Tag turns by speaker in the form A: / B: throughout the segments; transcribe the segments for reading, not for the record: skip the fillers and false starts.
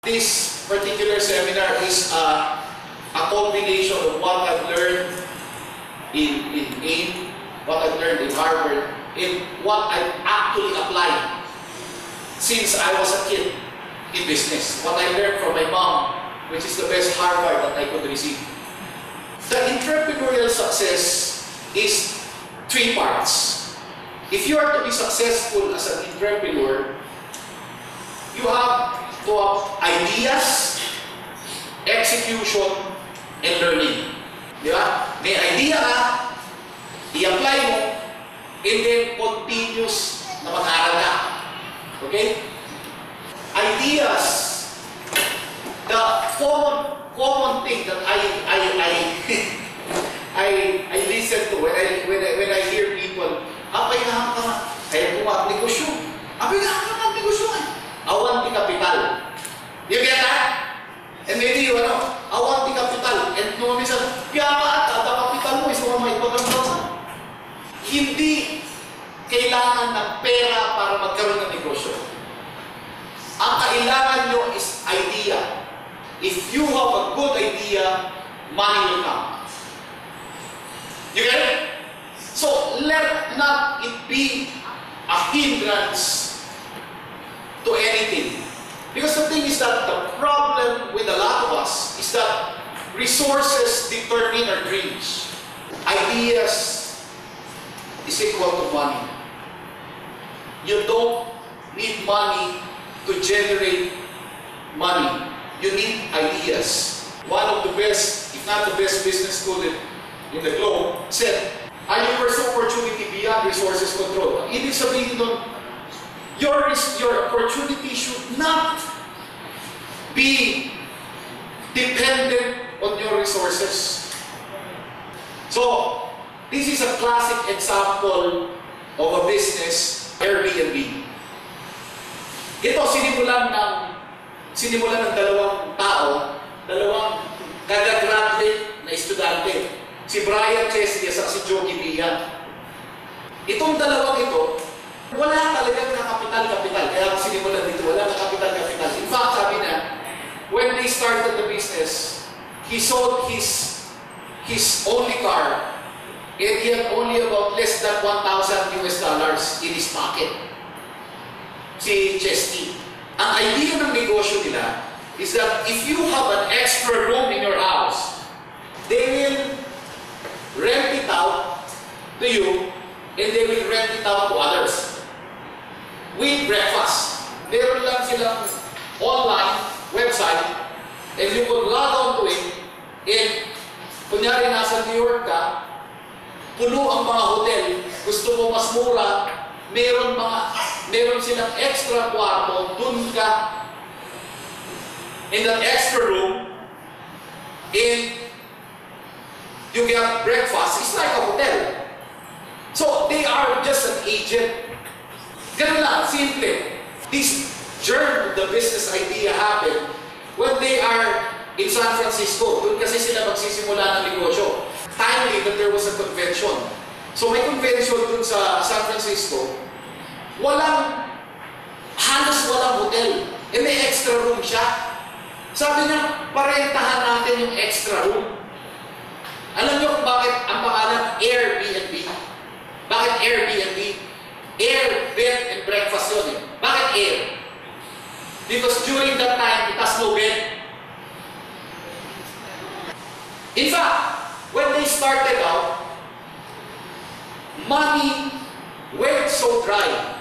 A: This particular seminar is a combination of what I've learned in AIM, what I've learned in Harvard, and what I've actually applied since I was a kid in business. What I learned from my mom, which is the best Harvard that I could receive. The entrepreneurial success is 3 parts. If you are to be successful as an entrepreneur, you have to have ideas, execution, and learning. Di ba? May idea ka, i-apply mo, and then continuous na mag-aaral ka. Okay? Ideas. The common thing that I listen to when I hear people, apay nga ka, kaya kung negosyo. Apay nga negosyo. Awan di kapital. You get that? And maybe you know, awan di kapital. And nung minsan, kaya ka at kapital mo is mga maipagandang. Hindi kailangan ng pera para magkaroon ng negosyo. Ang kailangan nyo is idea. If you have a good idea, money will come. You get it? So let not it be a hindrance to anything. Because the thing is that the problem with a lot of us is that resources determine our dreams. Ideas is equal to money. You don't need money to generate money. You need ideas. One of the best, if not the best business school in the globe said, "Are you pursue opportunity beyond resources control?" Ibig sabihin nun, your opportunity should not be dependent on your resources. So, this is a classic example of a business, Airbnb. Ito, sinimulan ng dalawang tao, dalawang kagagraduate na estudyante. Si Brian Chesley at si Jogi Bian. Itong dalawang ito, wala talagang kapital-kapital. Kaya sinimulan dito, wala na kapital-kapital. In fact, sabi na, when they started the business, he sold his only car, and he had only about less than $1,000 in his pocket. Si Chesley. Ang idea ng negosyo nila is that if you have an extra room in your house, they will rent it out to you, and they will rent it out to others. With breakfast. Meron lang silang online website, and you could log on to it, and kunyari nasa New York ka, puno ang mga hotel, gusto mo mas mura, meron silang extra kwarto, dun ka, in that extra room, and you get breakfast. It's like a hotel. So, they are just an agent. Ganun lang, simple. This journey, the business idea happened when they are in San Francisco. Doon kasi sila magsisimula ng negosyo. Timely that there was a convention. So, may convention dun sa San Francisco. Halos walang hotel. E may extra room siya. Sabi niya, parentahan natin yung extra room. Alam niyo kung bakit ang pangalan Airbnb? Bakit Airbnb? Air, bed, and breakfast yun eh. Bakit air? Because during that time, it has no bed. In fact, when they started out, money went so dry.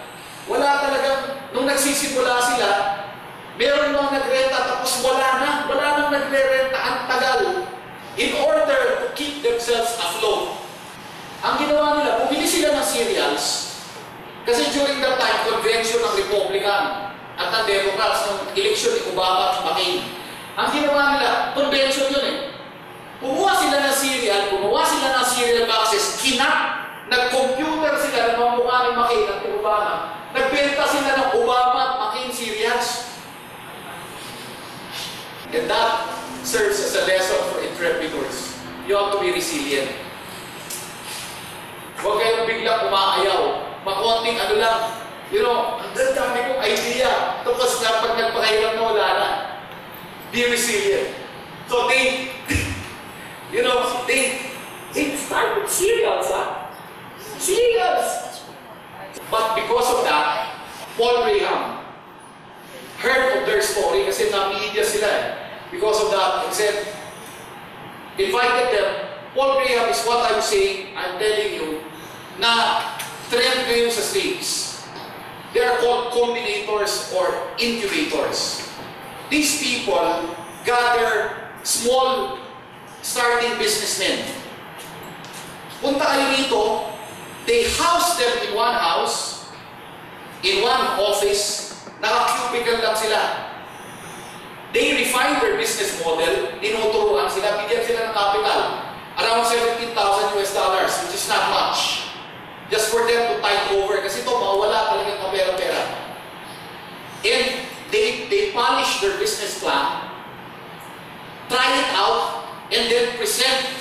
A: Wala talagang, nung nagsisimula sila, meron mga nagrenta tapos wala nang nagre-renta ang tagal in order to keep themselves afloat. Ang ginawa nila, bumili sila ng cereals kasi during that time, convention ng Republican at ng Democrats ng eleksyon ni Obama at McCain. Ang ginawa nila, convention yun eh. Gumawa sila ng cereal boxes, nag-computer sila ng mga mukha ni McCain at Obama. Nagbenta sila ng Obama at McCain cereals. And that serves as a lesson for entrepreneurs. You have to be resilient. Huwag kayong biglang umaayaw. Makonting ano lang. You know, ang dami kong idea. Tapos na pag nagpakahirap na wala na. Be resilient. So they, they start with cereals, huh? Cereals. But because of that, Paul Graham heard of their story kasi na-media sila eh. Because of that, he said, invited them. Paul Graham is what I'm saying, I'm telling you, na trend ngayon sa States. They are called combinators or incubators. These people gather small starting businessmen. Punta kayo dito, they house them in one house, in one office, naka-cubicle lang sila. They refine their business model, tinuturuan sila, bigyan sila ng capital. Around $17,000, which is not much. Just for them to tide over. Kasi ito, mawala talagang kapera-pera. And they polish their business plan, try it out, and then present.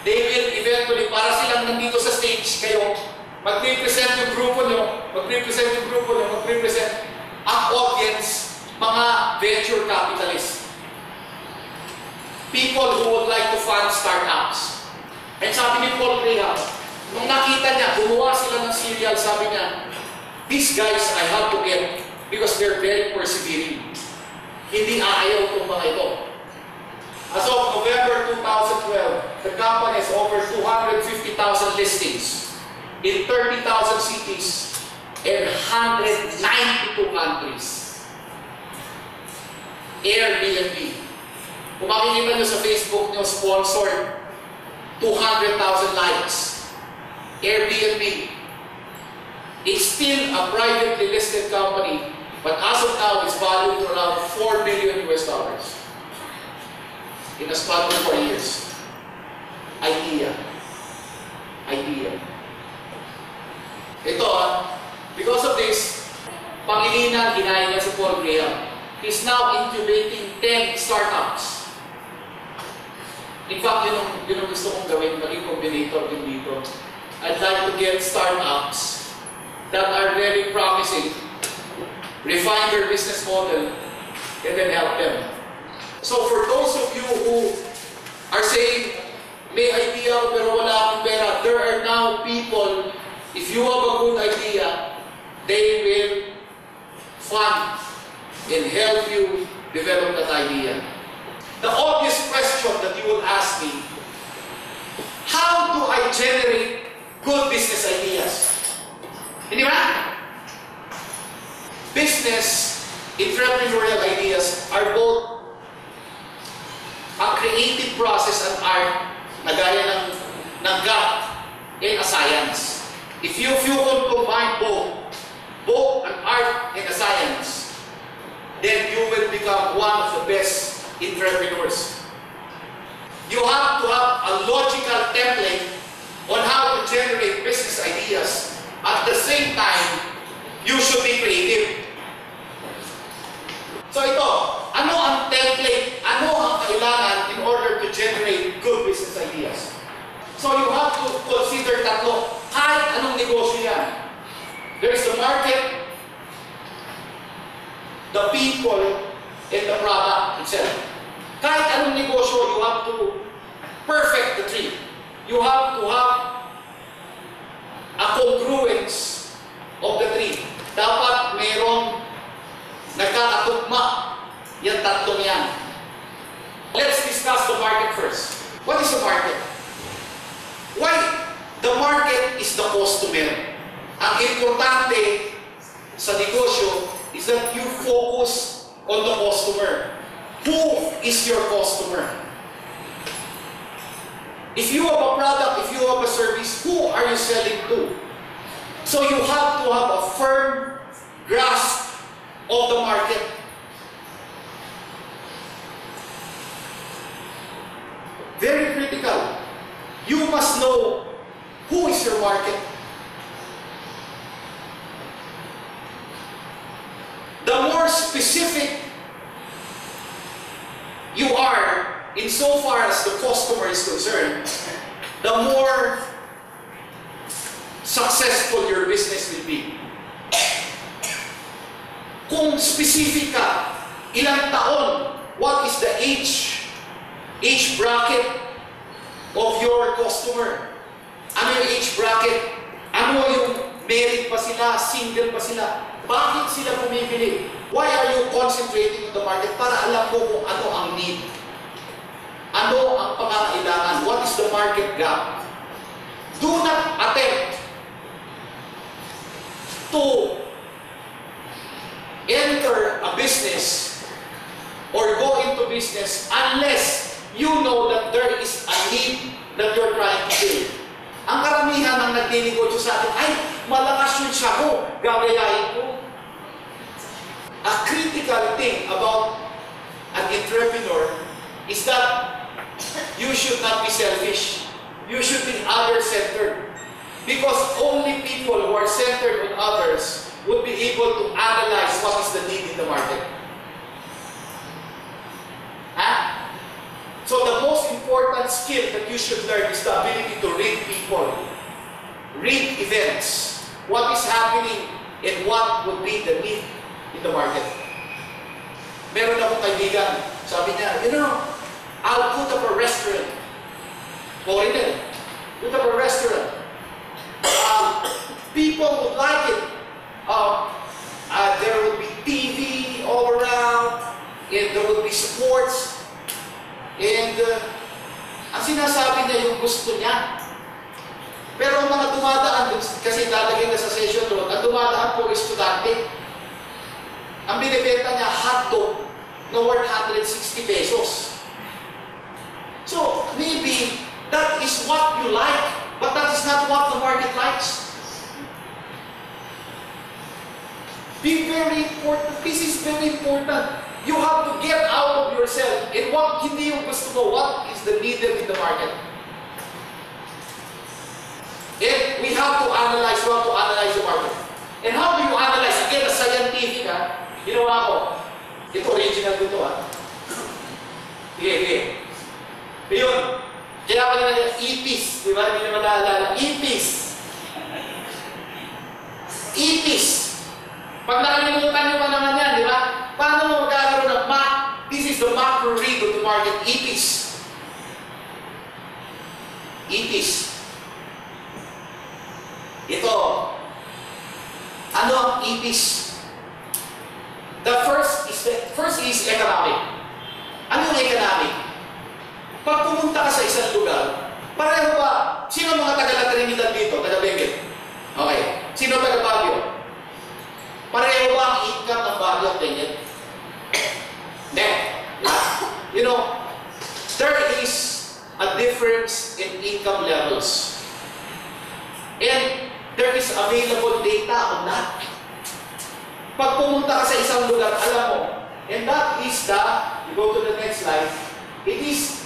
A: They will eventually, para silang nandito sa stage kayo, mag-represent yung grupo nyo, mag-represent ang audience, mga venture capitalists. People who would like to fund startups. And sabi ni Paul Graham, nung nakita niya, gumawa sila ng cereal, sabi niya, these guys I have to get because they're very persevering. Hindi aayaw itong mga ito. As of November 2012, the company has over 250,000 listings in 30,000 cities and 192 countries. Airbnb. Kung makikita nyo sa Facebook nyo, sponsored, 200,000 likes. Airbnb. It's still a privately listed company, but as of now, it's valued around $4 billion in a span of 4 years. Idea. Ito, because of this, Pangilinan, ginaya niya si Paul Graham. He's now incubating 10 startups. In fact, yun ang gusto kong gawin, maging combinator din dito. I'd like to get startups that are very promising, refine their business model, and then help them. So for those of you who are saying, may idea pero wala akong pera, there are now people, if you have a good idea, they will fund and help you develop that idea. The obvious question that you will ask me, how do I generate good business ideas? Hindi ba? Business, entrepreneurial ideas are both a creative process and art na gaya ng gut and a science. If you could combine both an art and a science, then you will become one of the best entrepreneurs. You have to have a logical template on how to generate business ideas. At the same time, you should be creative. So ito, ano ang template, ano ang kailangan in order to generate good business ideas? So you have to consider tatlo, kahit anong negosyo yan. There's the market, the people, and the product itself. Kahit anong negosyo, you have to perfect the three. You have to have a congruence of the three. Dapat mayroong nagkakatugma yung tatlong yan. Let's discuss the market first. What is the market? Why? The market is the customer. Ang importante sa negosyo is that you focus on the customer. Who is your customer? If you have a product, if you have a service, who are you selling to? So you have to have a firm grasp of the market. Very critical. You must know who is your market. The more specific you are, insofar as the customer is concerned, the more successful your business will be. Kung specific ka, ilang taon, what is age bracket of your customer. Ano yung age bracket? Ano yung married pa sila, single pa sila? Bakit sila bumibili? Why are you concentrating on the market? Para alam mo kung ano ang need. Ano ang pangangailangan? What is the market gap? Do not attempt to enter a business or go into business unless you know that there is a need that you're trying to fill. Ang karamihan ng nagninegosyo sa atin, ay, malakas yung siya ko, gagayahin ko. A critical thing about an entrepreneur is that you should not be selfish. You should be other-centered. Because only people who are centered on others would be able to analyze what is the need in the market. Huh? So the most important skill that you should learn is the ability to read people, read events, what is happening, and what would be the need in the market. Meron akong kaibigan, sabi niya, you know, I'll put up a restaurant. Foreigner, put up a restaurant. People would like it. There would be TV all around, and there would be sports. And ang sinasabi niya yung gusto niya. Pero ang mga dumadaan, kasi lalagay na sa session doon, ang dumadaan po estudyante. Ang binibenta niya, hotdog na worth 160 pesos. So, maybe that is what you like, but that is not what the market likes. Be very important. This is very important. You have to get out of yourself and what hindi yung gusto mo, what is the needed in the market. And we have to analyze, we have to analyze the market. And how do you analyze? Again, a scientific, ginawa ko. Ito, original ko ito, Sige. Ayun. Kaya pala natin, ipis. Di ba? Hindi naman naalala. Ipis. Ipis. Pag nakalimutan nyo pa naman yan, di ba? Paano mo magkakaroon ng map? This is the macro read of the market. Ipis. Ipis. Ito. Ano ang ipis? The first is economic. Ano ang economic? Pag pumunta ka sa isang lugar, pareho ba? Sino mga taga-Trinidad dito? Taga-Benguet? Okay. Sino taga-Baguio? Pareho ba ang income ng Baguio at Benguet? You know, there is a difference in income levels. And there is available data on that. Pag pumunta ka sa isang lugar, alam mo, and that is you go to the next slide, it is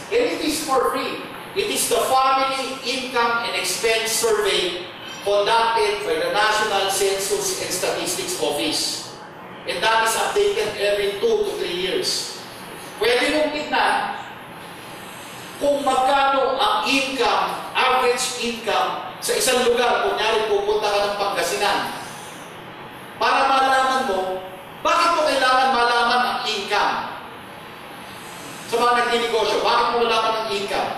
A: for free. It is the Family Income and Expense Survey conducted by the National Census and Statistics Office. And that is updated every 2 to 3 years. Pwede mong tignan kung magkano ang income, average income sa isang lugar. Kunyari, pupunta ka ng Pangasinan. Para malaman mo, bakit mo kailangan malaman ang income? Sa mga nagninegosyo, bakit mo malaman ang income?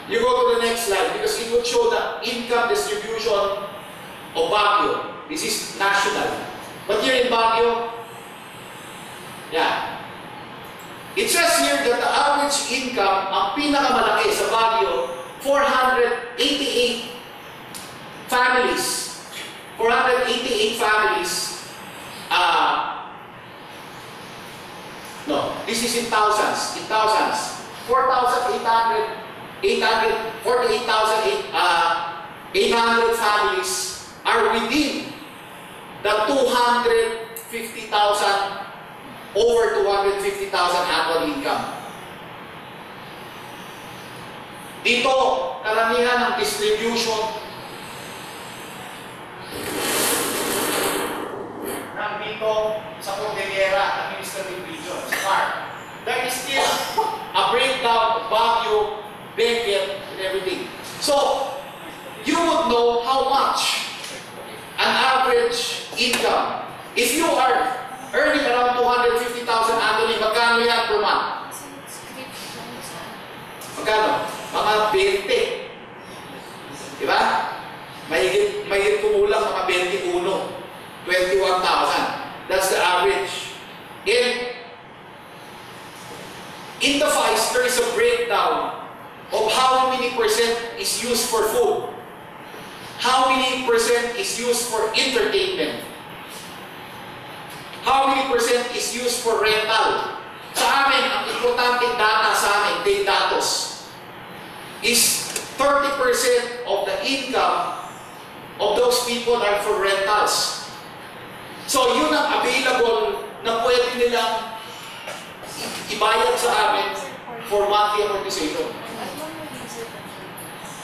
A: You go to the next slide because it would show the income distribution of Baguio. This is national. But here in Baguio, yeah. It says here that the average income, ang pinakamalaki sa Baguio, 488 families. 488 families. No, this is in thousands. In thousands. 48,800 families are within the 250,000 over 250,000 annual income. Dito, karamihan ng distribution ng dito sa Cordillera Administrative Region, SMART. There is still a breakdown of Baguio, Benguet, and everything. So, you would know how much an average income. If you are earning around 250,000 annual Magkano? Mga 20. Diba? Mahigit kumulang mga 21. 21,000. That's the average. In the FICE, there is a breakdown of how many percent is used for food. How many percent is used for entertainment? How many percent is used for rental? Sa amin, ang importante data sa amin, datos, is 30% of the income of those people are for rentals. So yun ang available na pwede nilang ibayad sa amin for monthly amortization.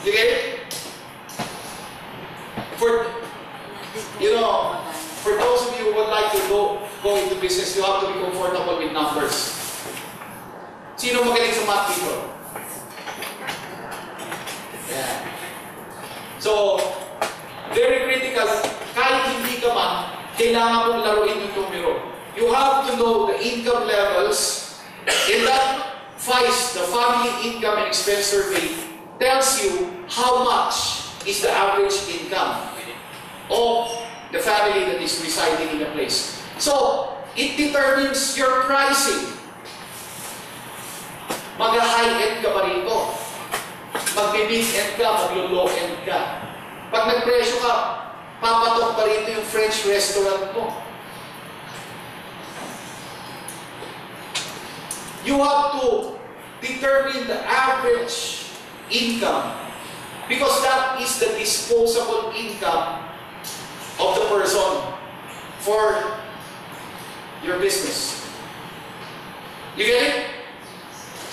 A: You get it? For those of you who would like to go into business, you have to be comfortable with numbers. Sino magaling sa math people? Yeah. So, very critical. Kahit hindi ka man, kailangan mong laruin yung numero. You have to know the income levels. In that FICE, the Family Income and Expense Survey, tells you how much is the average income of the family that is residing in a place. So, it determines your pricing. Mag-high-end ka pa rito. Mag-mid-end ka, mag-low-end ka. Pag nagpresyo ka, papatok pa rito yung French restaurant mo. You have to determine the average income because that is the disposable income of the person for your business. You get it?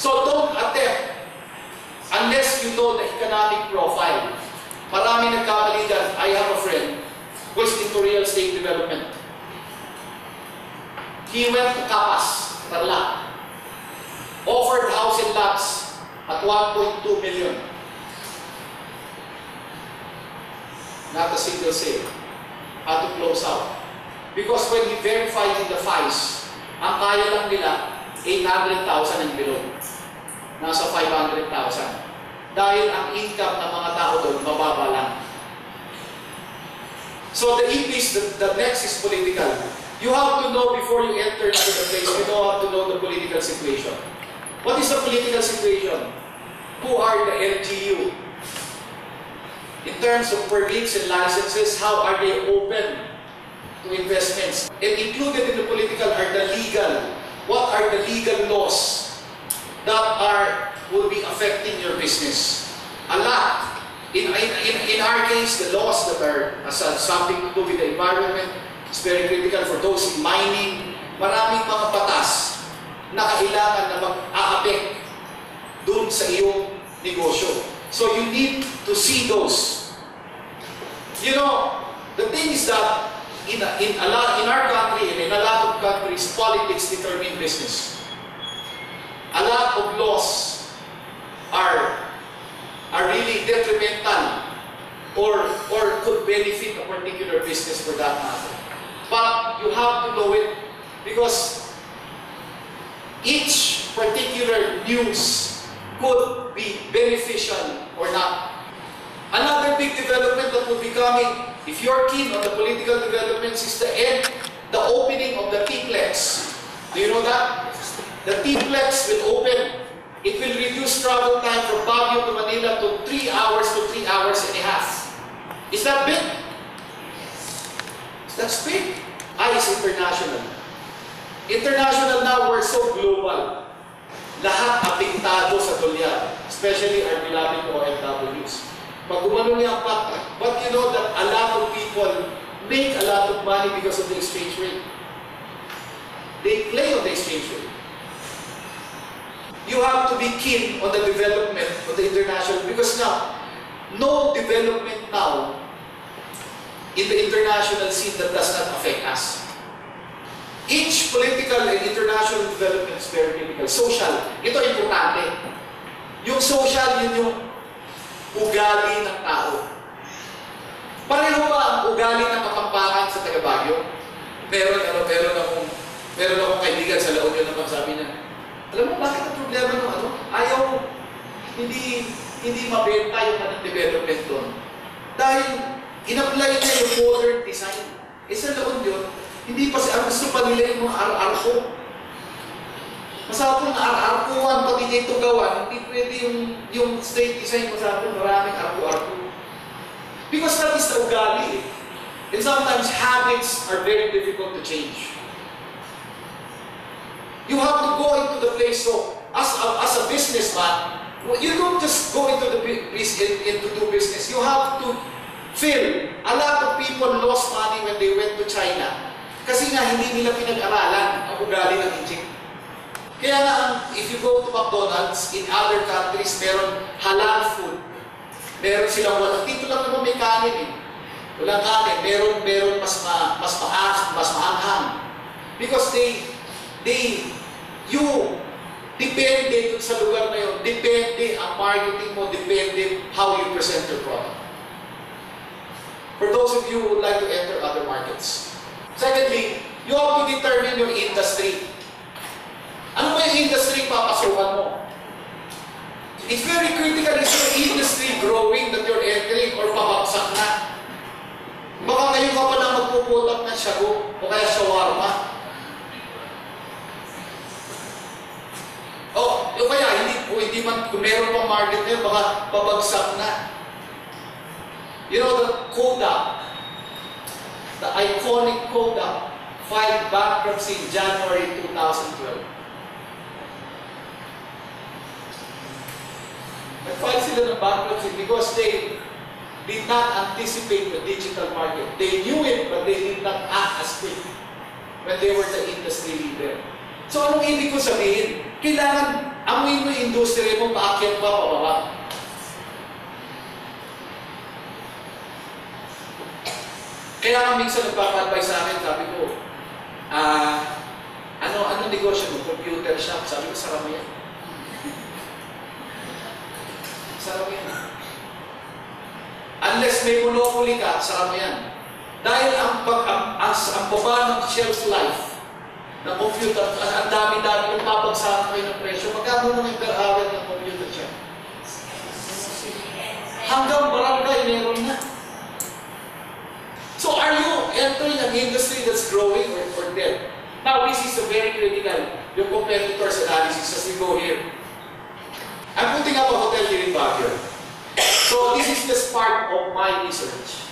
A: So don't attempt unless you know the economic profile. Marami nagkamali dyan. I have a friend who is into real estate development. He went to Capas, Tarlac. Offered house and lots at 1.2 million. Not a single sale. Had to close out. Because when he verified in the FICE, ang kaya lang nila, 800,000 and below. Nasa 500,000. Dahil ang income ng mga tao doon, mababa lang. So the English, the next is political. You have to know before you enter into the place, you have to know the political situation. What is the political situation? Who are the LGU? In terms of permits and licenses, how are they open to investments? And included in the political are the legal. What are the legal laws that will be affecting your business? A lot. In our case, the laws that are something to do with the environment is very critical for those in mining. Maraming mga batas na kailangan na mag-a-affect dun sa iyong negosyo. So you need to see those. You know, the thing is that in our country and in a lot of countries, politics determine business. A lot of laws are really detrimental or could benefit a particular business for that matter. But you have to know it because each particular news could be beneficial or not. Another big development that will be coming, if you're keen on the political developments, is the opening of the T-Plex. Do you know that? The T-Plex will open. It will reduce travel time from Baguio to Manila to 3 hours to 3 hours and a half. Is that big? That's big. Is international. International now, we're so global. Lahat apektado sa dolyar, especially our beloved OFWs. Pag gumano niya ang pakta, but you know that a lot of people make a lot of money because of the exchange rate. They play on the exchange rate. You have to be keen on the development of the international because now, no development now in the international scene that does not affect us. Each political and international development is very critical. Social, ito importante. Yung social, yun yung ugali ng tao. Pareho ba ang ugali ng Kapampangan sa taga Baguio? Meron akong kaibigan sa La Union na sabi niya, alam mo bakit ang problema ng ayaw hindi, hindi mabenta yung anong development doon. Dahil in-apply niya yung modern design. Eh sa loob yun, hindi pa ang gusto pa nila yung mga ar-arko. Masapon na ar-arkuan, pati niya ito gawan, hindi pwede yung straight design, masapon maraming arko-arko. Because that is the ugali. And sometimes habits are very difficult to change. You have to go into the place. So, as a businessman, you don't just go into the into do business. You have to feel. A lot of people lost money when they went to China. Kasi nga, hindi nila pinag-aralan ang ugali ng Egypt. Kaya nga, if you go to McDonald's, in other countries, meron halal food. Meron silang walang, dito lang naman may kanin eh. Walang kanin, meron mas maanghang. Because you, depende dun sa lugar na yun, depende ang marketing mo, depende how you present your product. For those of you who would like to enter other markets. Secondly, you have to determine your industry. Ano ba yung industry papasukan mo? It's very critical, is your industry growing that you're entering or pabagsak na? Baka ngayon ka pa lang magpuputap ng shago o kaya shawarma. O kaya hindi man, kung meron pang market ngayon, baka pabagsak na. You know, the Kodak, the iconic Kodak, filed bankruptcy in January 2012. Nag-file sila ng bankruptcy because they did not anticipate the digital market. They knew it, but they did not act as quick when they were the industry leader. So anong ibig ko sabihin? Kailangan amuin mo yung industry mo, paakyat pa, pababa. Kaya nga minsan nagpapa-advise sa akin, sabi ko, ano negosyo mo? Computer shop. Sabi ko, sarap mo yan. Sarap mo yan. Unless may monopoly ka, sarap mo yan. Dahil ang baba ng shelf life ng computer, ang dami-dami yung papagsakan kayo ng presyo, magkano naman yung per hour ng computer shop? Hanggang barangay, meron na. So are you entering an industry that's growing or dead? Now, this is a very critical, yung competitors analysis as we go here. I'm putting up a hotel here in Baguio. So this is just part of my research.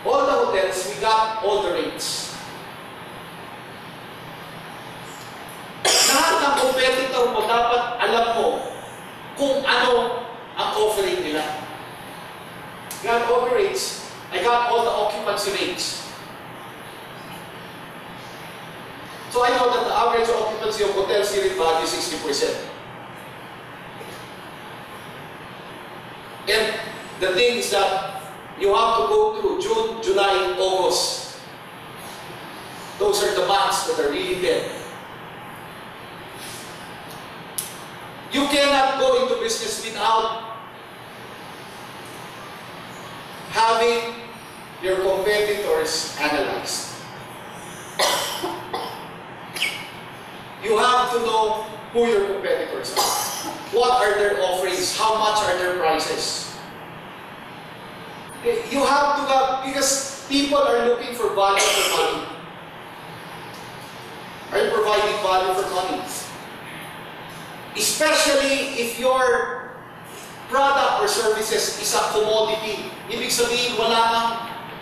A: All the hotels, we got all the rates. Lahat ng competitor mo, dapat alam mo kung ano ang offering nila. Got all the rates. I got all the occupancy rates. So I know that the average occupancy of hotels here in Baguio is 60%. And the thing is that you have to go through June, July, August. Those are the months that are really dead. You cannot go into business without having your competitors analyzed. You have to know who your competitors are. What are their offerings? How much are their prices? You have to have, because people are looking for value for money. Are you providing value for money? Especially if your product or services is a commodity. Ibig sabihin, wala nang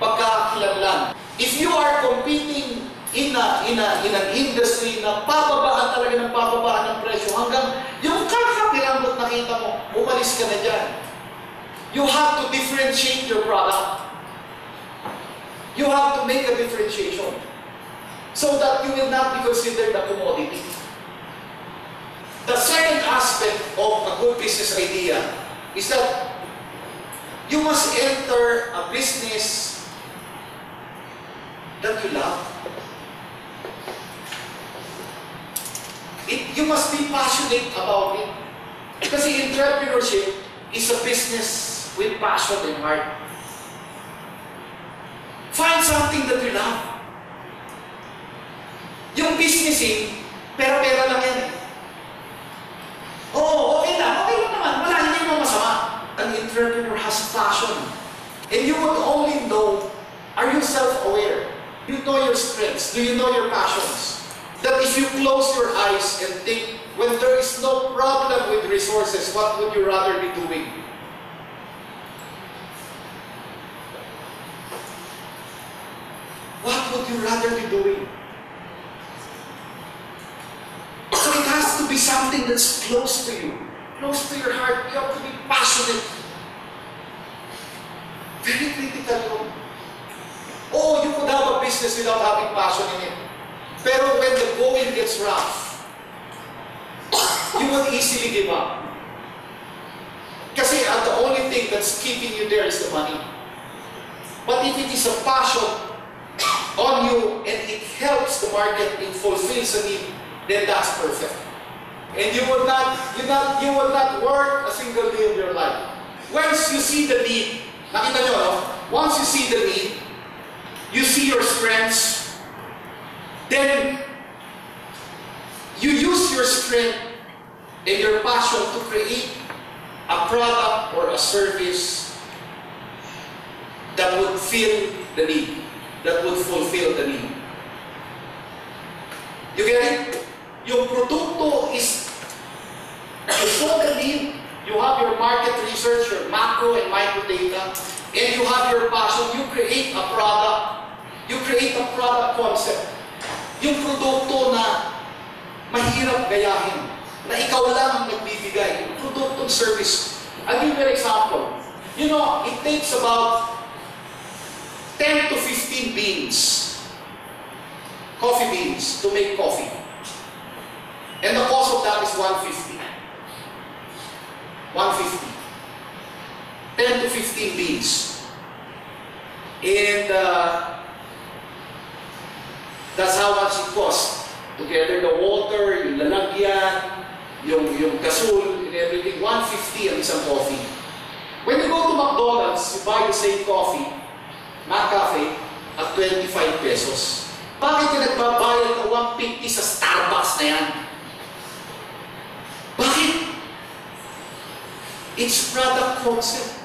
A: pagkakilablan. If you are competing in an industry na pababaan talaga ng pababaan ng presyo hanggang yung kakapiranggot nakita mo, umalis ka na dyan. You have to differentiate your product. You have to make a differentiation so that you will not be considered a commodity. The second aspect of a good business idea is that you must enter a business that you love. You must be passionate about it. Kasi entrepreneurship is a business with passion and heart. Find something that you love. Yung businessing, pera-pera lang yan eh. Oo, okay lang naman. And you would only know, are you self-aware? Do you know your strengths? Do you know your passions? That if you close your eyes and think, when there is no problem with resources, what would you rather be doing? What would you rather be doing? So it has to be something that's close to you, close to your heart. You have to be passionate. Very critical. Oh, you could have a business without having passion in it. Pero when the going gets rough, you will easily give up. Kasi the only thing that's keeping you there is the money. But if it is a passion on you and it helps the market, it fulfills a need, then that's perfect. And you will not work a single day of your life. Once you see the need, nakita nyo, no? Once you see the need, you see your strengths, then you use your strength and your passion to create a product or a service that would fill the need, that would fulfill the need. You get it? Yung produkto is, you saw the need, you have your market research, your macro and micro data, and you have your passion, you create a product, you create a product concept. Yung produkto na mahirap gayahin, na ikaw lang ang nagbibigay, yung produktong service. I'll give you an example. You know, it takes about 10 to 15 beans, coffee beans, to make coffee. And the cost of that is 150. 150. 10 to 15 beans. And that's how much it costs. Together the water, yung lalagyan, yung gasol, and everything. 150 ang isang coffee. When you go to McDonald's, you buy the same coffee, McCafe, at 25 pesos. Bakit ka nagbabayad ng 150 sa Starbucks na yan? Bakit? It's product concept.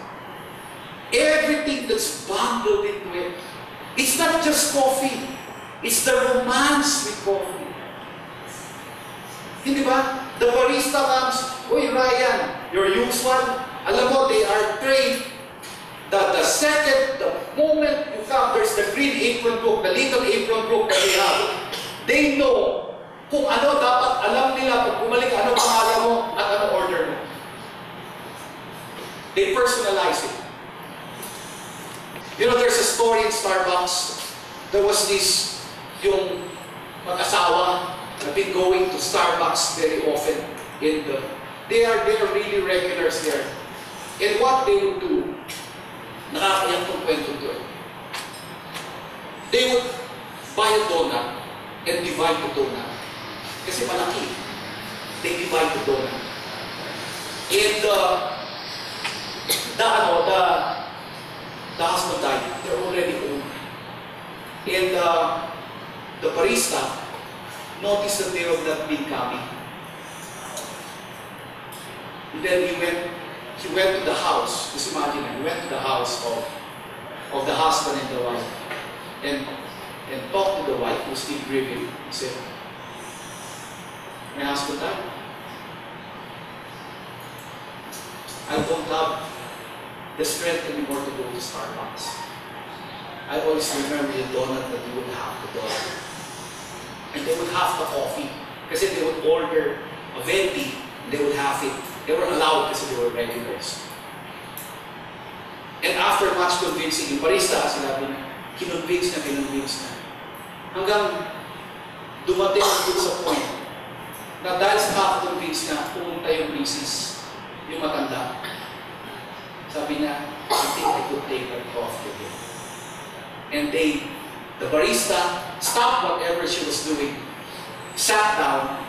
A: Everything that's bundled into it. It's not just coffee. It's the romance with coffee. Hindi ba? The barista comes, "Uy, Ryan, your usual." Alam mo, they are trained that the moment you come, there's the green apron book, the little apron book that they have. They know kung ano dapat, alam nila pag bumalik, ano pangalan mo at ano order mo. They personalize it. You know, there's a story in Starbucks. There was this, yung mag-asawa na been going to Starbucks very often. They are really regulars there. And what they would do, nakakayak tong kwento to. They would buy a donut and divide the donut. Kasi malaki. They divide the donut. And the husband died. They're already old. And the barista noticed that they have not been coming. And then he went to the house. Just imagine, he went to the house of the husband and the wife, and talked to the wife who's still grieving. He said, "My husband died. I don't have the strength anymore to go to Starbucks. I always remember the donut that you would have, the donut. And they would have the coffee. Kasi they would order a venti, and they would have it. They were allowed kasi they were regulars. And after much convincing, yung barista, sinabi na, kinonvince na. Hanggang dumating dun sa point na dahil sa kaka-convince na, pumunta yung Mrs. yung matanda. Sabi niya, "I think I could take her coffee again." And the barista stopped whatever she was doing, sat down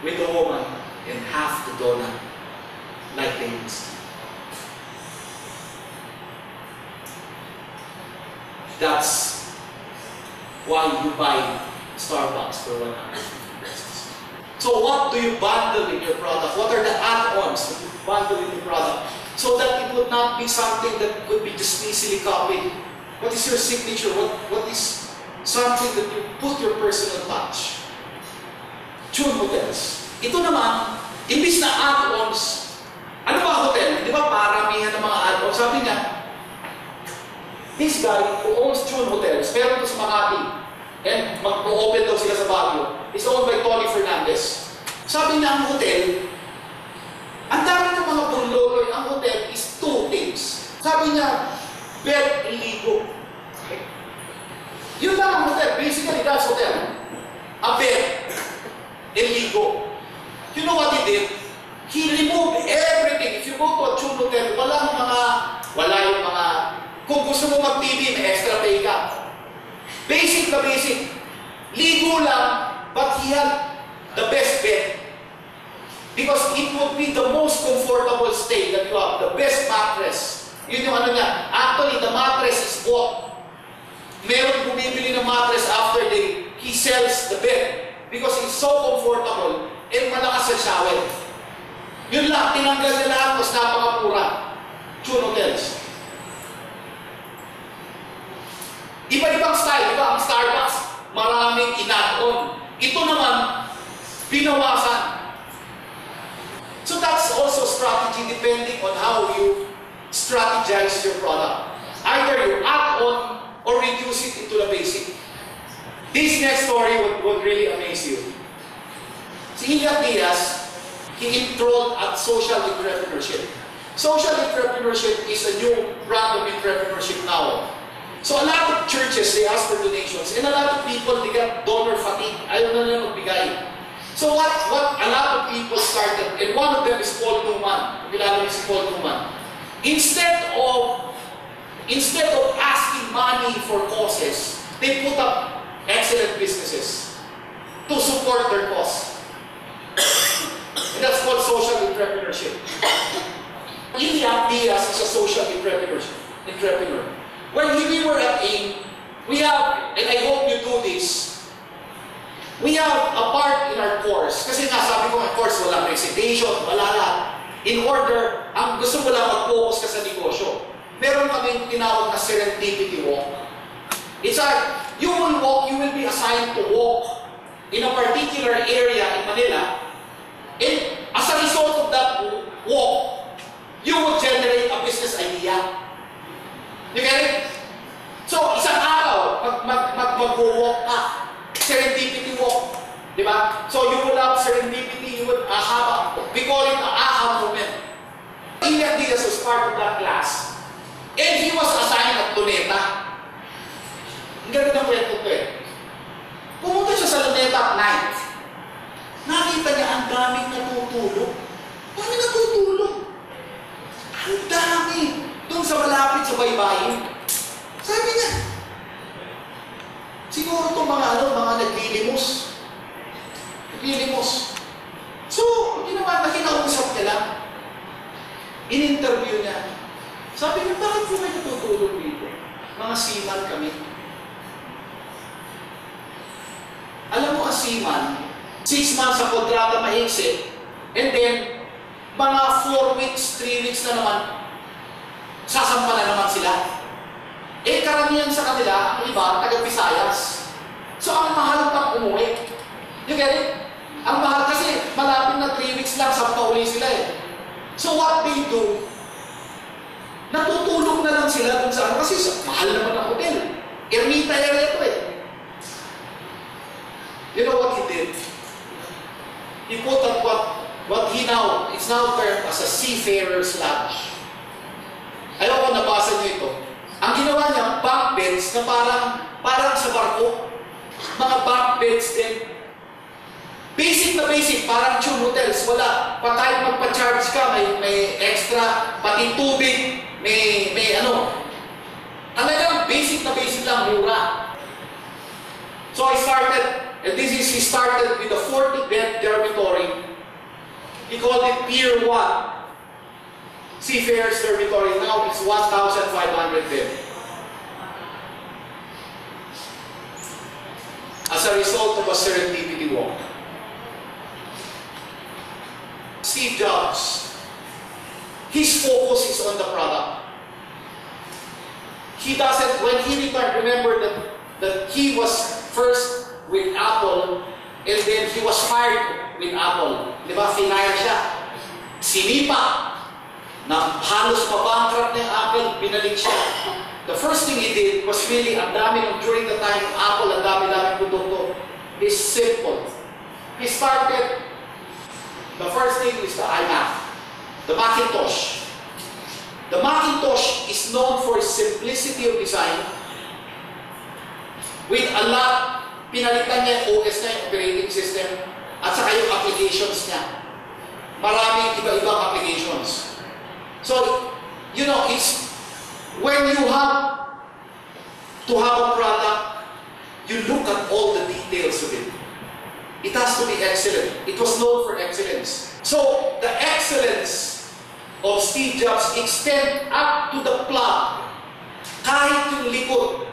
A: with the woman and half the donut like they used. That's why you buy Starbucks for 150 pesos. So what do you bundle in your product? What are the add-ons that you bundle in your product? So that it would not be something that could be just easily copied. What is your signature? What is something that you put your personal touch? June Hotels. Ito naman, imbis na add-ons, ano ba hotel? Di ba paramihan ng mga add-ons? Sabi niya, this guy who owns June Hotels, meron ito sa Makati, and mag-open daw sila sa Baguio, is owned by Tony Fernandez. Sabi niya, ang hotel, ang dami ng mga burloloy, ang hotel is 2 things. Sabi niya, bed, ligo. Okay. Yun lang ang hotel. Basically, that's hotel. A bed, and ligo. You know what he did? He removed everything. If you go to a June Hotel, wala yung mga, kung gusto mo mag-TV, may extra pay ka. Basic na basic. Ligo lang, but he had the best bed. Because it would be the most comfortable stay that you have. The best mattress. Yun yung ano niya. Actually, the mattress is bought. Meron bumibili ng mattress after he sells the bed. Because it's so comfortable and malakas sa shower. Yun lang, tinanggal niya lahat, mas napakapura. June Hotels. Iba-ibang style, diba? Ang Starbucks, maraming in-add-on. Ito naman, binawasan. So that's also strategy depending on how you strategize your product. Either you add on or reduce it into the basic. This next story would really amaze you. Si Ilya Diaz, he enrolled at social entrepreneurship. Social entrepreneurship is a new brand of entrepreneurship now. So a lot of churches, they ask for donations, and a lot of people, they get donor fatigue. Ayaw na lang magbigay. So what a lot of people started, and one of them is Paul Newman. Kilala niyo si Paul Newman. Instead of asking money for causes, they put up excellent businesses to support their cause. And that's called social entrepreneurship. Ilya Diaz is a social entrepreneur. When we were at AIM, we have, and I hope you do this, we have a part in our course. Kasi nga, sabi ko ng course, walang presentation, wala lahat. In order, ang gusto mo lang mag-focus ka sa negosyo. Meron kaming tinawag na serendipity walk. It's like, you will be assigned to walk in a particular area in Manila, and as a result of that walk, you will generate a business idea. You get it? So, isang araw, mag-walk ka. Serendipity walk. Diba? So, you will have serendipity, you will we call it an aha moment. Ilya Diaz was part of that class. And he was assigned at Luneta. Ang ganda ng kwento ko eh. Pumunta siya sa Luneta at night. Nakita niya ang daming natutulog. Dami natutulog. Ang dami. Doon sa malapit sa baybayin. Sabi niya, siguro itong mga naglilimos. Naglilimos. So, ginawa na kinausap niya lang. In-interview niya. Sabi niya, bakit po kayo natutulog dito? Mga seaman kami. Alam mo, ang seaman, 6 months sa kontrata mahigsit, and then, mga 4 weeks, 3 weeks na naman, sasampa na naman sila. Eh, karamihan sa kanila, ang iba, taga-Visayas. So, ang mahal pang umuwi. You get it? Ang mahal kasi, malapit na 3 weeks lang, sampa uli sila eh. So, what they do, natutulog na lang sila dun sa kasi mahal naman ang hotel. Ermita area ito eh. You know what he did? He put up what he now, it's now termed as a seafarer's lodge. Ayaw ko nabasa niyo ito. Ang ginawa niya, bunk beds na parang sa barko. Mga bunk beds din. Basic na basic, parang June Hotels, wala. Pa kahit magpa-charge ka, may extra, pati tubig, may ano. Talagang basic na basic lang, mura. So he started with a 40-bed dormitory. He called it Pier 1. Seafarers Dormitory. Now it's 1,500 bed. As a result of a serendipity walk. Steve Jobs, His focus is on the product. He doesn't, when he retired, remember that he was first with Apple and then he was fired with Apple. Di ba? Finire siya. Sinipa na halos mabankrupt na yung Apple, binalik siya. The first thing he did was really, ang dami during the time of Apple, ang dami produkto, is simple. He started, the first thing is the iMac, the Macintosh. The Macintosh is known for its simplicity of design with a lot, pinalitan niya yung OS niya, yung operating system, at saka yung applications niya. Maraming iba-ibang applications. So, you know, it's, when you have to have a product, you look at all the details of it. It has to be excellent. It was known for excellence. So, the excellence of Steve Jobs extend up to the plug. Kahit yung likod,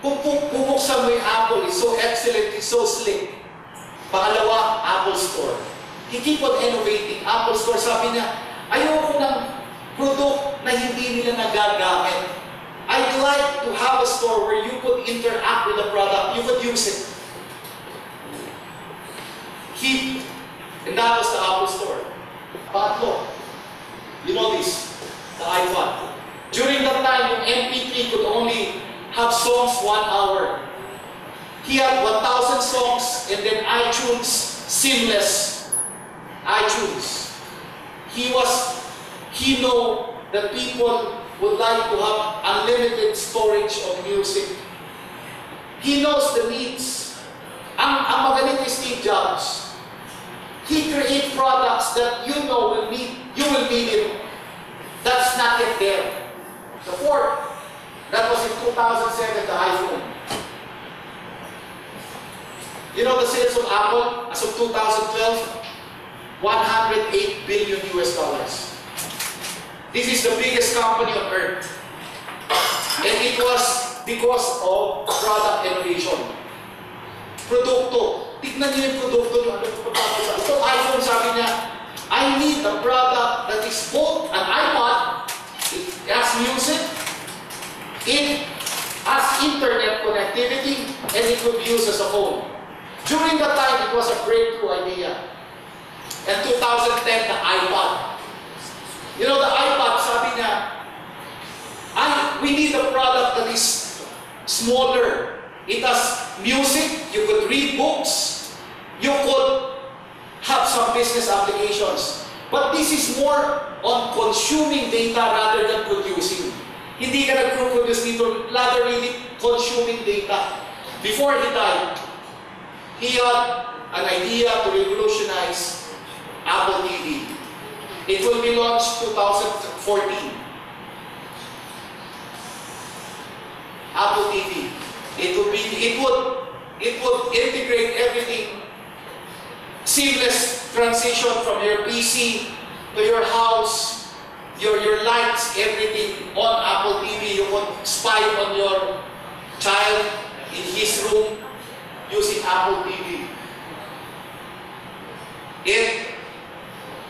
A: kung pumuksan mo yung Apple, is so excellent, is so slick. Pangalawa, Apple Store. He keep on innovating. Apple Store, sabi niya, ayoko ng product na hindi nila nagagamit. I'd like to have a store where you could interact with the product, you could use it. And that was the Apple Store. Pangatlo, you know this, the iPhone. During that time, yung MP3 could only have songs 1 hour. He had 1,000 songs and then iTunes, seamless iTunes. He know that people would like to have unlimited storage of music. He knows the needs. Ang magaling ni Steve Jobs, he create products that you know you will need it. That's not yet there. The fourth, that was in 2007, the iPhone. You know the sales of Apple as of 2012? 108 billion US dollars. This is the biggest company on earth. And it was because of product innovation. Produkto. Tignan niyo yung produkto niyo. Ito iPhone, sabi niya, I need a product that is both an iPod, it has music, it has internet connectivity, and it could be used as a phone. During that time, it was a breakthrough idea. And 2010, the iPod. You know, the iPod, sabi niya, we need a product that is smaller. It has music, you could read books, you could have some business applications. But this is more on consuming data rather than producing. Hindi ka nag-produce dito, rather really consuming data. Before he died, he had an idea to revolutionize Apple TV. It will be launched 2014. Apple TV. It would integrate everything, seamless transition from your PC to your house, your lights, everything on Apple TV. You could spy on your child in his room using Apple TV. And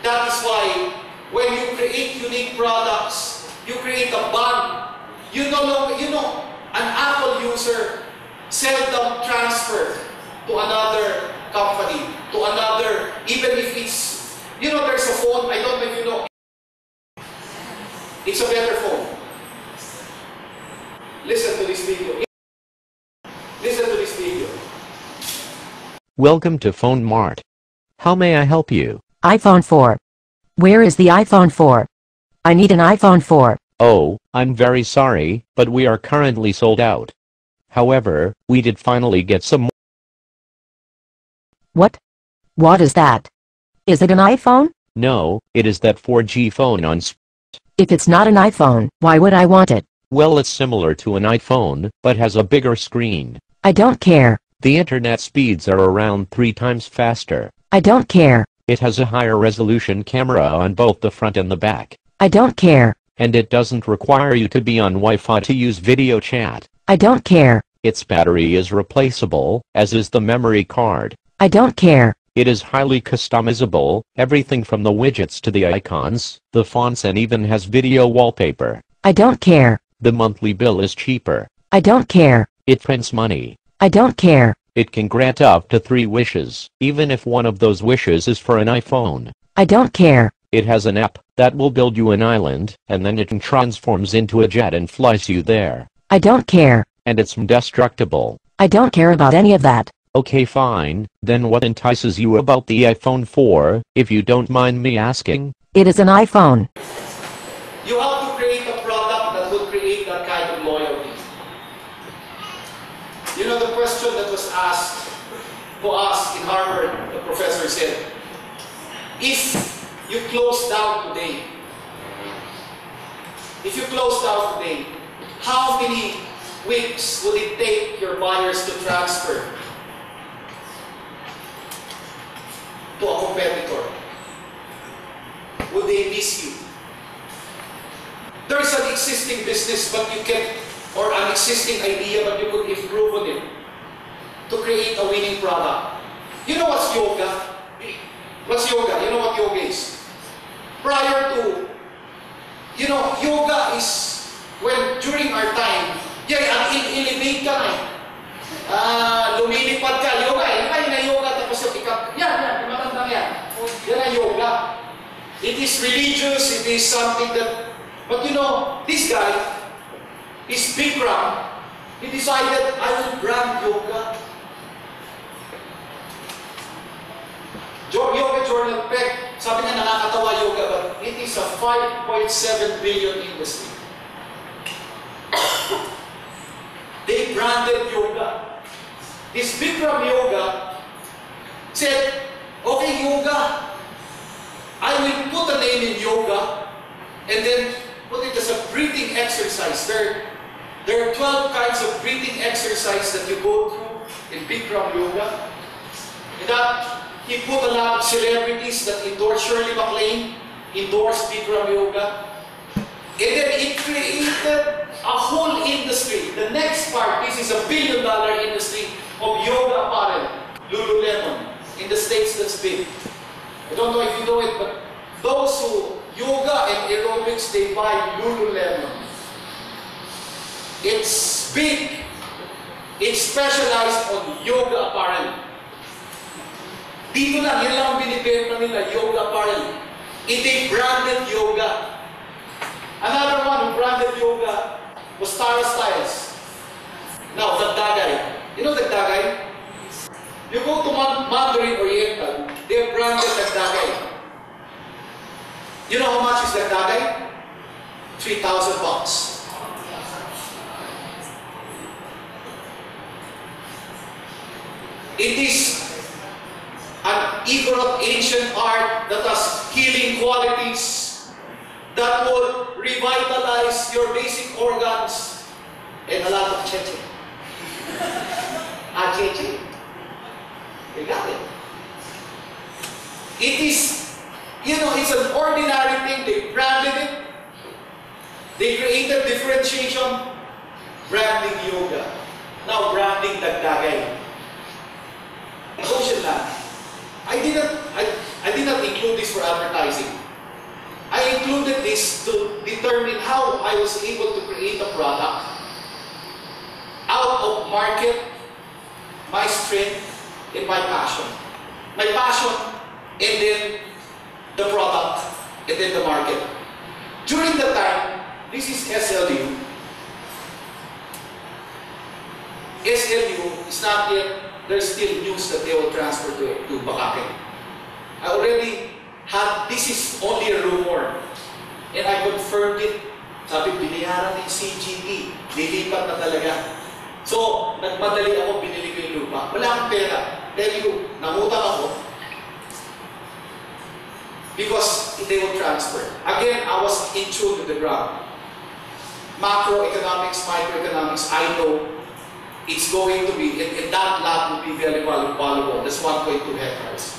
A: that is why when you create unique products, you create a bond. You know, an Apple user seldom transfer to another company, to another, even if it's, you know, there's a phone, I don't know if you know, it's a better phone. Listen to this video. Listen to this video.
B: Welcome to Phone Mart. How may I help you?
C: iPhone 4. Where is the iPhone 4? I need an iPhone 4.
B: Oh, I'm very sorry, but we are currently sold out. However, we did finally get some more.
C: What? What is that? Is it an iPhone?
B: No, it is that 4G phone on
C: If it's not an iPhone, why would I want it?
B: Well, it's similar to an iPhone, but has a bigger screen.
C: I don't care.
B: The internet speeds are around 3 times faster.
C: I don't care.
B: It has a higher resolution camera on both the front and the back.
C: I don't care.
B: And it doesn't require you to be on Wi-Fi to use video chat.
C: I don't care.
B: Its battery is replaceable, as is the memory card.
C: I don't care.
B: It is highly customizable, everything from the widgets to the icons, the fonts, and even has video wallpaper.
C: I don't care.
B: The monthly bill is cheaper.
C: I don't care.
B: It prints money.
C: I don't care.
B: It can grant up to 3 wishes, even if one of those wishes is for an iPhone.
C: I don't care.
B: It has an app that will build you an island, and then it transforms into a jet and flies you there.
C: I don't care.
B: And it's indestructible.
C: I don't care about any of that.
B: Okay, fine. Then what entices you about the iPhone 4, if you don't mind me asking?
C: It is an iPhone.
A: You have to create a product that will create that kind of loyalty. You know the question that was asked to us in Harvard, the professor said, if you close down today, how many weeks will it take your buyers to transfer to a competitor? Will they miss you? There's an existing business but you can, or an existing idea but you could improve on it to create a winning product. You know what's yoga? What's yoga? You know what yoga is? Prior to, yoga is when during our time, elevate ka na lumilipad ka, yoga yun na yoga, tapos yung yung matandang yan ang yoga. It is religious, it is something that, but this guy is Bikram. He decided, I will brand yoga. Yoga Journal Peck, sabi nga nakakatawa yoga, but it is a 5.7 billion industry. They branded yoga. This Bikram yoga said, okay, yoga, I will put a name in yoga and then put it as a breathing exercise. There are 12 kinds of breathing exercise that you go through in Bikram yoga. And that he put a lot of celebrities that endorse Shirley MacLaine, endorsed Bikram yoga. And then it created a whole industry. The next part, this is a $1 billion industry of yoga apparel, Lululemon. In the States, that's big. I don't know if you know it, but those who yoga and aerobics, they buy Lululemon. It's big. It's specialized on yoga apparel. Dito lang, yun lang ang binibenta nila, yoga apparel. They branded yoga. Another one who branded yoga was Tara Styles. Now, Dagdagay. You know Dagdagay? You go to Mandarin Oriental, they have branded Dagdagay. You know how much is Dagdagay? $3,000. It is an eagle of ancient art that has healing qualities that would revitalize your basic organs and a lot of cheche. Cheche. They got it. It is, it's an ordinary thing. They branded it. They created differentiation, branding yoga. Now branding Dagdagay. Goshen lang. I did not include this for advertising. I included this to determine how I was able to create a product out of market, my strength, and my passion. My passion, and then the product, and then the market. During the time, this is SLU. SLU is not yet, there's still news that they will transfer to Baguio. I already had, this is only a rumor, and I confirmed it. Sabi, binayaran ng CGT, nilipat na talaga. So, nagmadali ako, binili ko yung lupa. Wala akong pera. Tell you, nangutang ako. Because they will transfer. Again, I was in tune with the ground. Macroeconomics, microeconomics, I know it's going to be, and that lot will be very valuable. That's 1.2 hectares.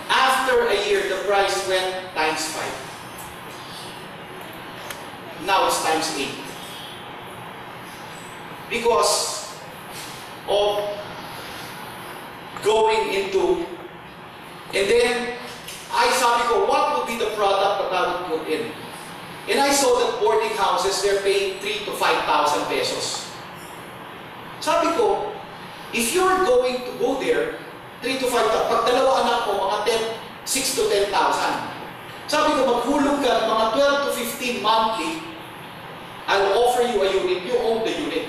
A: After a year, the price went times 5. Now it's times 8. Because of going into And then, sabi ko, what would be the product that I would put in? And I saw that boarding houses, they're paying 3,000 to 5,000 pesos. Sabi ko, if you're going to go there, 3 to 5,000, pag dalawa anak ko, mga 6 to 10,000. Sabi ko, maghulog ka ng mga 12 to 15 monthly, I'll offer you a unit, you own the unit.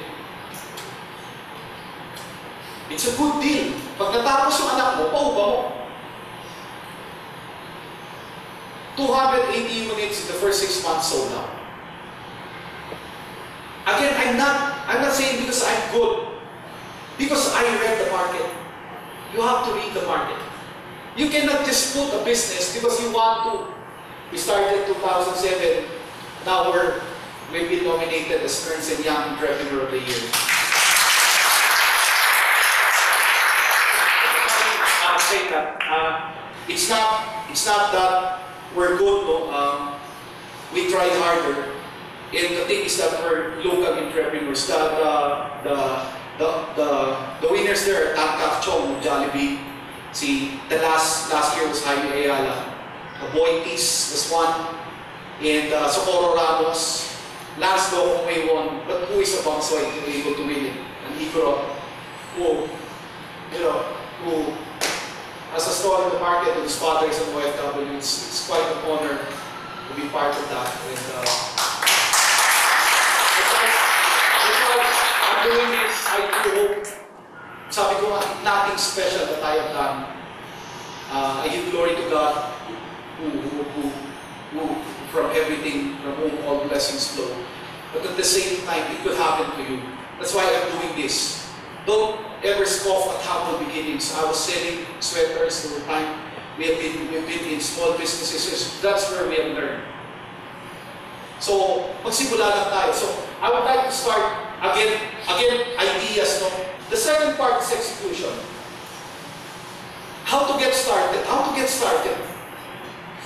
A: It's a good deal. Pag natapos yung anak mo, pauba mo. 280 units in the first 6 months sold out. Again, I'm not saying because I'm good. Because I read the market. You have to read the market. You cannot just put a business because you want to. We started 2007. Now we've been nominated as Ernst & Young Entrepreneur of the Year. I'll say that. It's not that we're good. No? We try harder. And the thing is that we're local entrepreneurs. The winners there are Tan Chong, Jollibee. See, the last year was Jaime Ayala. The Boitis was one. And Socorro Ramos. Last go may won. But who is a bangsoy to be able to win it? And Igor, who has a store in the market with his father is an OFW. It's quite an honor to be part of that. And, I'm doing this, I do hope. Sabi ko, nothing special that I have done. I give glory to God who from everything, from whom all blessings flow. But at the same time, it could happen to you. That's why I'm doing this. Don't ever scoff at humble beginnings. I was selling sweaters over time. We've been in small businesses. That's where we have learned. So, magsimula lang tayo. So, I would like to start again ideas. No? The second part is execution. How to get started? How to get started?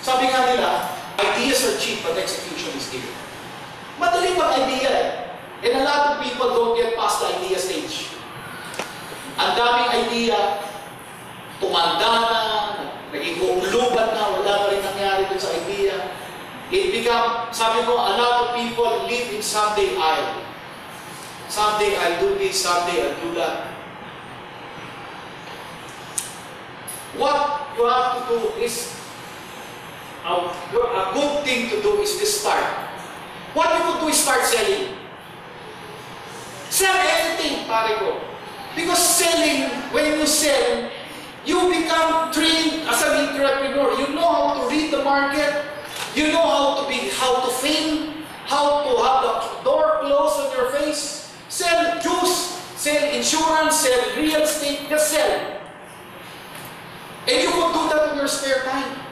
A: Sabi nga nila, ideas are cheap but execution is dear. Madali mag-idea eh. And a lot of people don't get past the idea stage. Ang daming idea, tumanda na, naging umuluban na, wala na rin nangyari dun sa idea. It become, sabi ko, a lot of people live in someday I'll. Someday I'll do this, someday I'll do that. What you have to do is, a good thing to do is to start. What you could do is start selling. Sell anything, pare ko. Because selling, when you sell, you become trained as an entrepreneur. You know how to read the market. You know how to fail, how to have the door closed on your face. Sell juice, sell insurance, sell real estate, just sell. And you could do that in your spare time.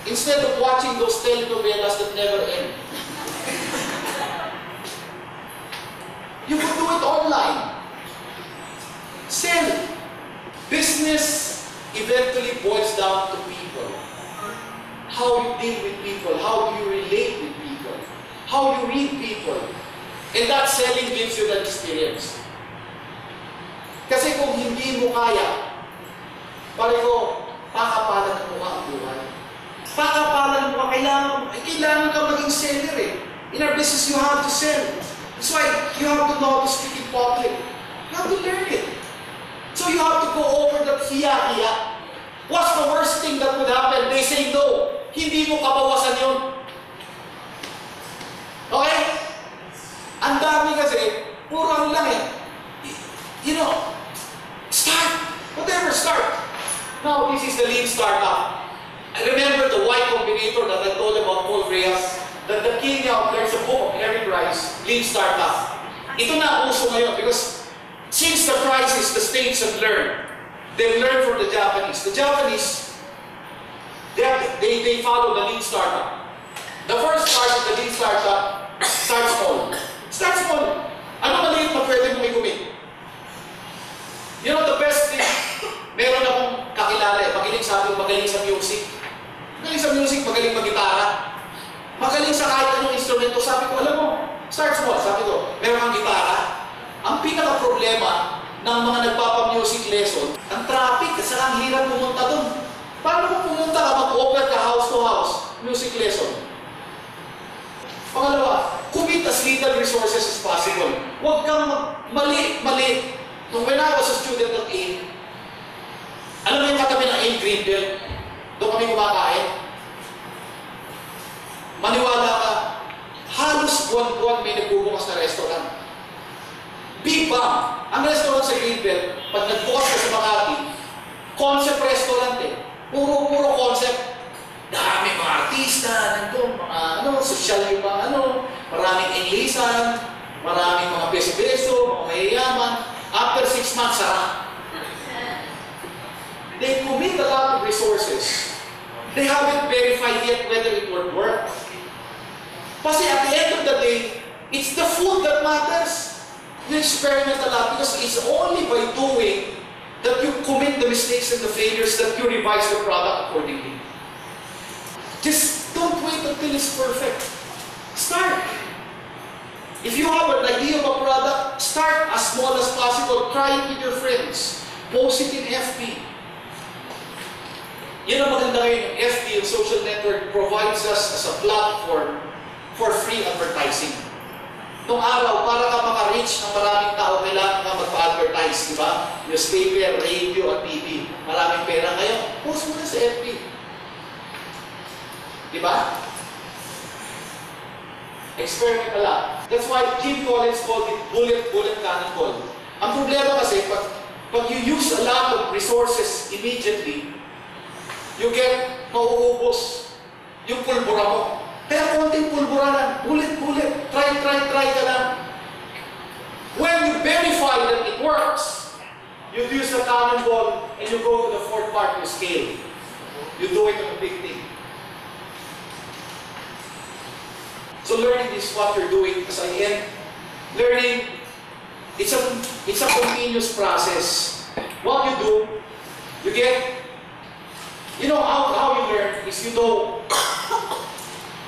A: Instead of watching those telenovelas that never end. You could do it online. Sell. Business eventually boils down to people. How you deal with people, how you relate with people, how you read people. And that selling gives you that experience. Kasi kung hindi mo kaya, pareho, pakapalan mo ang buhay. Pakapalan mo, kailangan ka maging seller eh. In our business, you have to sell. That's why you have to know how to speak in public. You have to learn it. So you have to go over that hiya-hiya. What's the worst thing that would happen? They say no. Hindi mo kabawasan yun. Okay? Ang dami kasi, puro lang eh. You know, start. Whatever, start. Now, this is the lean startup. I remember the Y Combinator that I told about Paul Reyes, that the king out there's a book of Eric Rice, Lean Startup. Ito na ang uso ngayon because since the crisis, the states have learned. They've learned from the Japanese. The Japanese, they follow the Lean Startup. The first part of the Lean Startup, start small. Start small. Ano maliit na pwede mong i-commit? You know the best thing, meron akong kakilala eh, magaling sa music. Magaling sa music, magaling mag-gitara. Magaling sa kahit anong instrumento. Sabi ko, alam mo, start small. Sabi ko, meron kang gitara. Ang pinaka-problema ng mga nagpapa-music lesson, ang traffic, kasi ang hirap pumunta doon. Paano music lesson. Pangalawa, commit as little resources as possible. Huwag kang mali. Nung when I was a student at AIM, alam mo yung katabi ng AIM Greenbelt? Doon kami kumakain. Maniwala ka, halos buwan-buwan may nagbubukas na restaurant. Big Bang! Ang restaurant sa Greenbelt, pag nagbukas ka sa Makati, concept restaurant eh. Puro concept. Dami mga artista, nandun, mga social yung mga maraming englisan, maraming mga beso-beso, mga mayayaman. After 6 months, sarap. They commit a lot of resources. They haven't verified yet whether it would work. Kasi at the end of the day, it's the food that matters. You experiment a lot because it's only by doing that you commit the mistakes and the failures that you revise the product accordingly. Just don't wait until it's perfect. Start. If you have an idea of a product, start as small as possible. Try it with your friends. Post it in FB. Yun ang maganda ngayon. FB, yung social network, provides us as a platform for free advertising. Noong araw, para ka maka-reach ng maraming tao, kailangan ka magpa-advertise, di ba? Newspaper, radio, at TV. Maraming pera ngayon. Post mo na sa FB. Diba? Experiment a lot. That's why Jim Collins called it bullet cannonball. Ang problema kasi, pag you use a lot of resources immediately, you get mauubos yung pulbura mo. Pero konting pulbura lang, bullet, try ka lang. When you verify that it works, you use the cannonball and you go to the 4th part of the scale. You do it on a big thing. So learning is what you're doing as I end. Learning, it's a continuous process. What you do, you get, how you learn is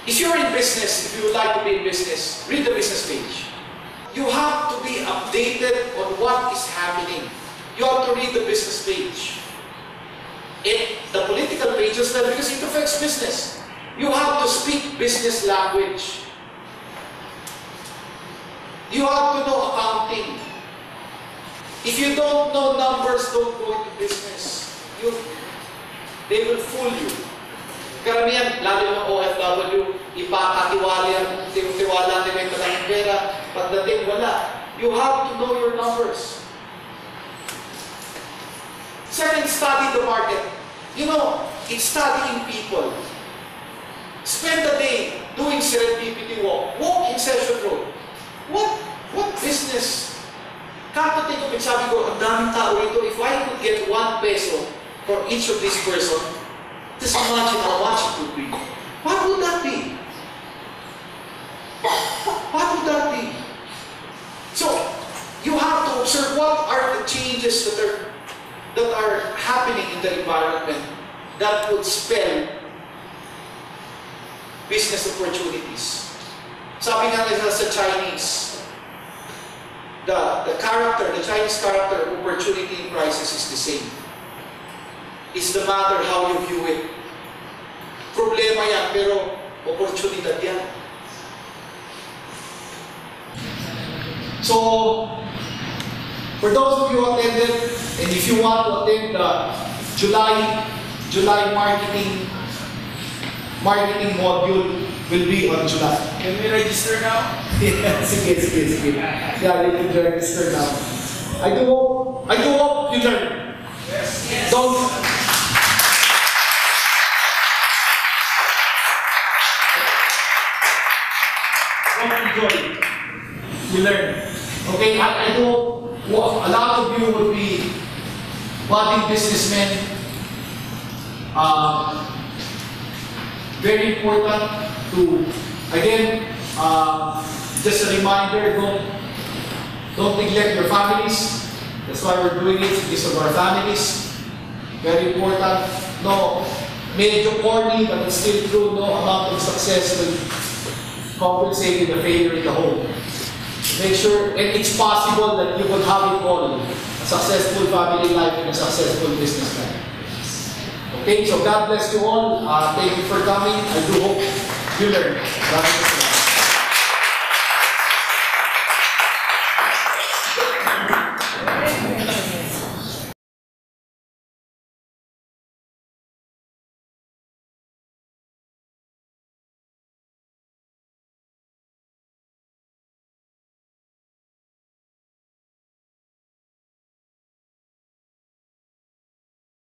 A: if you're in business, if you would like to be in business, read the business page. You have to be updated on what is happening. You have to read the business page. The political page as well, because it affects business. You have to speak business language. You have to know accounting. If you don't know numbers, don't go into business. They will fool you. Karamihan, lalo ng OFW, ipakatiwala nila yung maraming pera, pagdating wala. You have to know your numbers. Second, study the market. It's studying people. Spend the day doing serendipity walk. Walk in Session Road. What business? Kakating ko, sabi ko, ang daming tao rito, if I could get 1 peso for each of this person, just imagine how much it would be. What would that be? What would that be? So, you have to observe what are the changes that are happening in the environment that would spell business opportunities. Sabi nga nila sa Chinese, the Chinese character of opportunity and crisis is the same. It's the matter how you view it. Problema yan, pero oportunidad yan. So, for those of you who attended, and if you want to attend the July marketing module, will be on July.
D: Can we register now?
A: Yeah, sige. Yeah, you can register now. I do hope you learn.
D: Yes.
A: Don't enjoy. You learn. Okay, I know a lot of you will be budding businessmen. Very important to, again, just a reminder, don't neglect your families. That's why we're doing it, because of our families. Very important. No, medyo corny, but it's still true. No amount of success will compensate the failure in the home. Make sure, and it's possible that you could have it all. A successful family life and a successful business life.
E: Okay, so God bless you all. Thank you for coming. I do hope you learned.